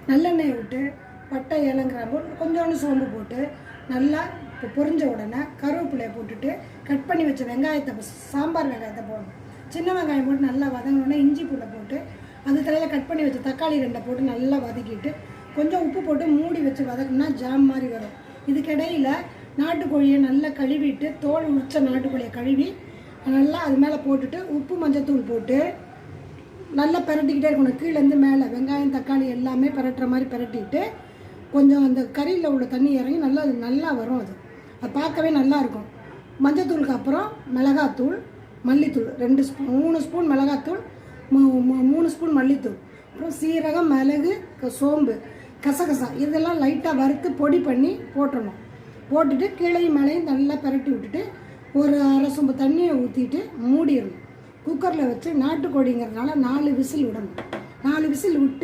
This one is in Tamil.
நல்லெண்ணெய் விட்டு பட்டை ஏலம் கிராம்பு கொஞ்சோண்டு சோம்பு போட்டு நல்லா பொரிஞ்ச உடனே கருவேப்பிலையை போட்டுட்டு கட் பண்ணி வச்ச வெங்காயத்தை சாம்பார் வெங்காயத்தை போடணும். சின்ன வெங்காயம் போட்டு நல்லா வதங்கினோடனே இஞ்சி பூண்டை போட்டு அது தலையில் கட் பண்ணி வச்ச தக்காளி 2 போட்டு நல்லா வதக்கிட்டு கொஞ்சம் உப்பு போட்டு மூடி வச்சு வதக்குனா ஜாம் மாதிரி வரும். இதுக்கிடையில் நாட்டுக்கோழியை நல்லா கழுவிட்டு தோல் உரிச்ச நாட்டுக்கோழியை கழுவி நல்லா அது மேலே போட்டுட்டு உப்பு மஞ்சத்தூள் போட்டு நல்லா பிரட்டிக்கிட்டே இருக்கணும். கீழேருந்து மேலே வெங்காயம் தக்காளி எல்லாமே பிரட்டுற மாதிரி பிரட்டிட்டு கொஞ்சம் அந்த கறியில் உள்ள தண்ணி இறங்கி நல்லா வரும். அது பார்க்கவே நல்லாயிருக்கும். மஞ்சத்தூளுக்கு அப்புறம் மிளகாத்தூள் மல்லித்தூள் 3 ஸ்பூன் மிளகாத்தூள் 3 ஸ்பூன் மல்லித்தூள் அப்புறம் சீரகம் மிளகு சோம்பு கசகசா இதெல்லாம் லைட்டாக வறுத்து பொடி பண்ணி போட்டுடணும். போட்டுட்டு கீழையும் மேலேயும் நல்லா பிரட்டி விட்டுட்டு ஒரு அரை சொம்பு தண்ணியை ஊற்றிட்டு மூடிடணும். குக்கரில் வச்சு நாட்டுக்கோழிங்கிறதுனால 4 விசில் விடணும். 4 விசில் விட்டு